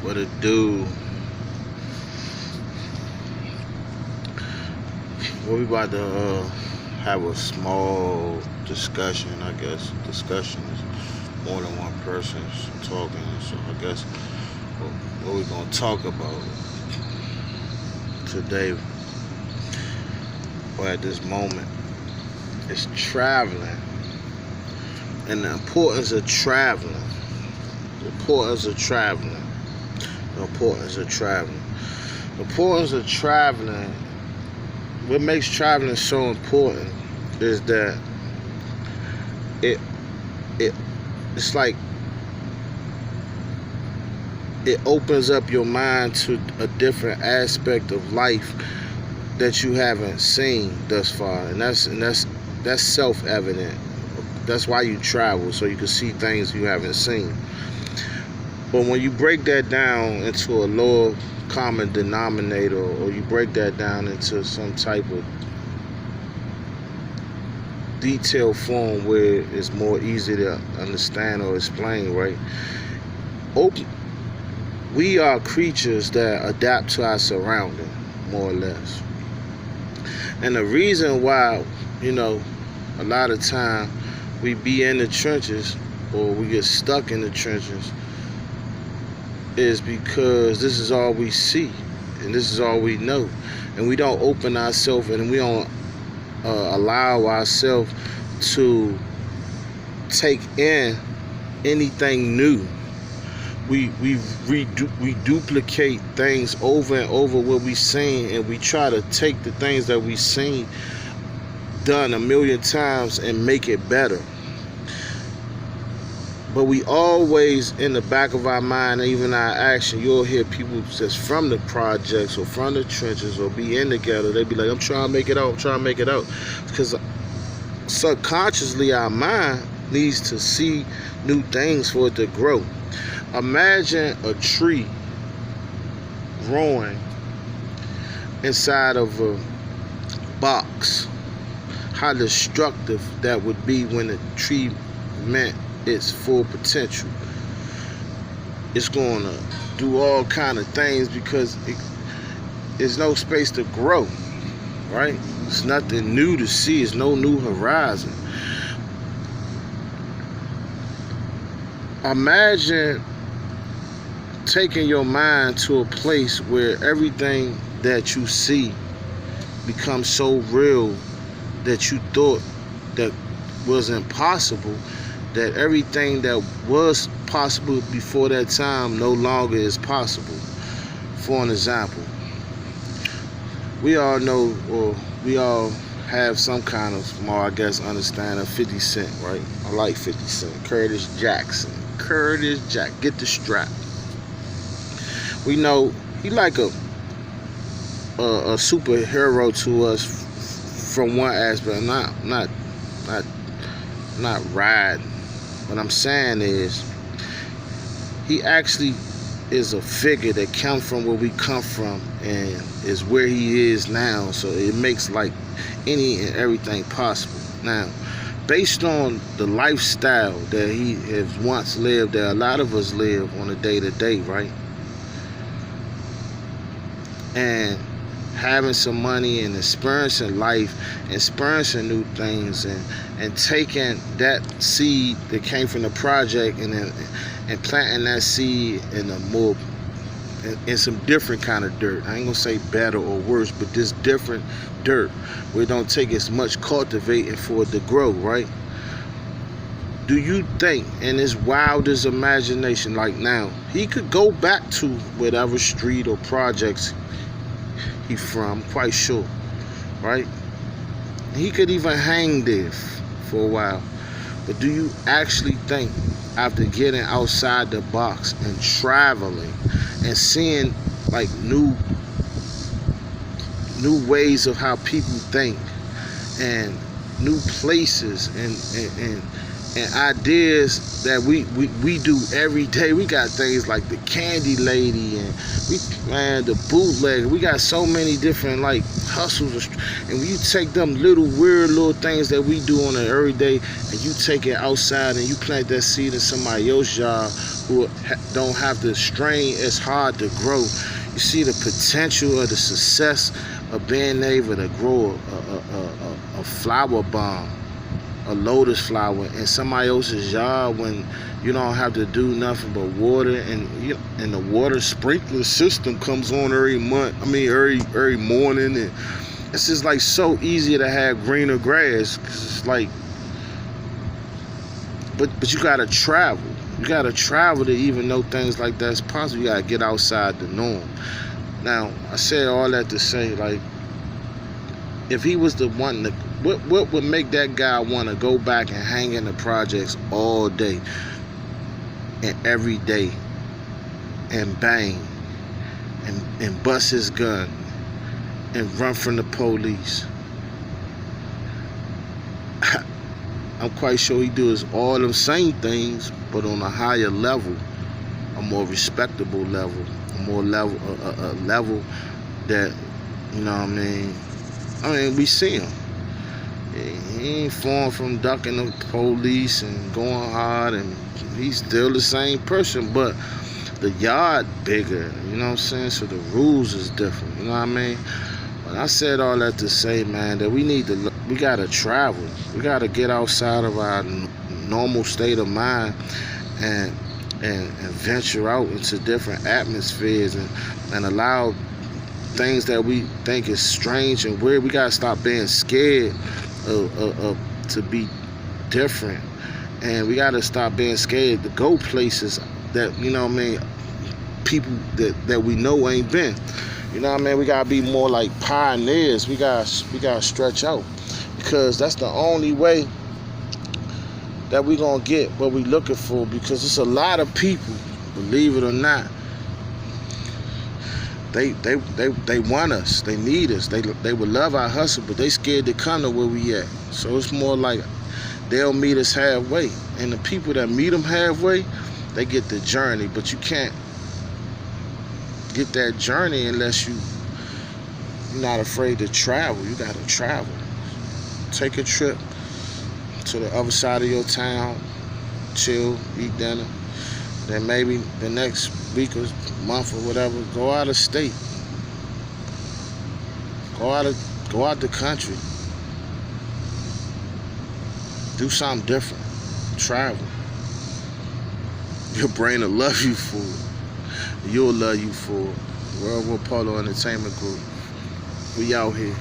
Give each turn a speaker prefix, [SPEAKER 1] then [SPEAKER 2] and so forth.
[SPEAKER 1] What it do? Well, we about to have a small discussion. I guess discussion is more than one person talking. So I guess what we're gonna talk about today or at this moment is traveling and the importance of traveling. The importance of traveling. The importance of traveling. The importance of traveling. What makes traveling so important is that it's like it opens up your mind to a different aspect of life that you haven't seen thus far, and that's self-evident. That's why you travel, so you can see things you haven't seen. But when you break that down into a lower common denominator, or you break that down into some type of detailed form where it's more easy to understand or explain, right? We are creatures that adapt to our surrounding, more or less. And the reason why, a lot of time we be in the trenches or we get stuck in the trenches is because this is all we see and this is all we know, and we don't open ourselves and we don't allow ourselves to take in anything new. We duplicate things over and over what we seen, and we try to take the things that we seen done a million times and make it better. But we always, in the back of our mind, even our action, you'll hear people that's from the projects or from the trenches or be in together, they be like, I'm trying to make it out, I'm trying to make it out. Because subconsciously our mind needs to see new things for it to grow. Imagine a tree growing inside of a box. How destructive that would be when the tree meant its full potential. It's going to do all kind of things because there's no space to grow, right? It's nothing new to see. It's no new horizon. Imagine taking your mind to a place where everything that you see becomes so real that you thought that was impossible, that everything that was possible before that time no longer is possible. For an example, we all know, or we all have some kind of small, I guess, understanding of 50 Cent, right? I like 50 Cent. Curtis Jackson. Get the strap. We know he like a superhero to us from one aspect, not ride. What I'm saying is, he actually is a figure that comes from where we come from and is where he is now. So it makes like any and everything possible. Now, based on the lifestyle that he has once lived, that a lot of us live on a day-to-day, right? And having some money and experiencing life, experiencing new things, and taking that seed that came from the project and planting that seed in some different kind of dirt. I ain't gonna say better or worse, but this different dirt where it don't take as much cultivating for it to grow, right? Do you think, in his wildest imagination, like now, he could go back to whatever street or projects he from, quite sure, right? He could even hang there for a while. But do you actually think, after getting outside the box and traveling and seeing like new ways of how people think and new places and and ideas that we do every day. We got things like the Candy Lady and the bootleg. We got so many different like hustles, and when you take them little weird little things that we do on an everyday, and you take it outside and you plant that seed in somebody else's yard who don't have to strain as hard to grow. You see the potential of the success of being able to grow a flower bomb, a lotus flower in somebody else's yard when you don't have to do nothing but water, and the water sprinkler system comes on every morning, and it's just like so easy to have greener grass, because it's like, but you gotta travel. You gotta travel to even know things like that's possible. You gotta get outside the norm. Now, I said all that to say, like, if he was the one, what would make that guy want to go back and hang in the projects all day and every day and bang and bust his gun and run from the police? I'm quite sure he does all them same things, but on a higher level, a more respectable level, a level that, you know what I mean? We see him. He ain't falling from ducking the police and going hard, and he's still the same person, but the yard bigger, you know what I'm saying? So the rules is different, you know what I mean? But I said all that to say, man, that we gotta travel. We gotta get outside of our normal state of mind and venture out into different atmospheres and allow things that we think is strange and weird. We gotta stop being scared to be different, and we gotta stop being scared to go places that, you know what I mean, people that we know ain't been. You know what I mean? We gotta be more like pioneers. We gotta stretch out, because that's the only way that we gonna get what we looking for. Because it's a lot of people, believe it or not, they want us, they need us, they would love our hustle, but they scared to come to where we at. So it's more like they'll meet us halfway, and the people that meet them halfway, they get the journey. But you can't get that journey unless you're not afraid to travel. You gotta travel. Take a trip to the other side of your town, chill, eat dinner. Then maybe the next week or month or whatever, go out of state. Go out the country. Do something different. Travel. Your brain will love you for it. You'll love you for it. World War Polo Entertainment Group. We out here.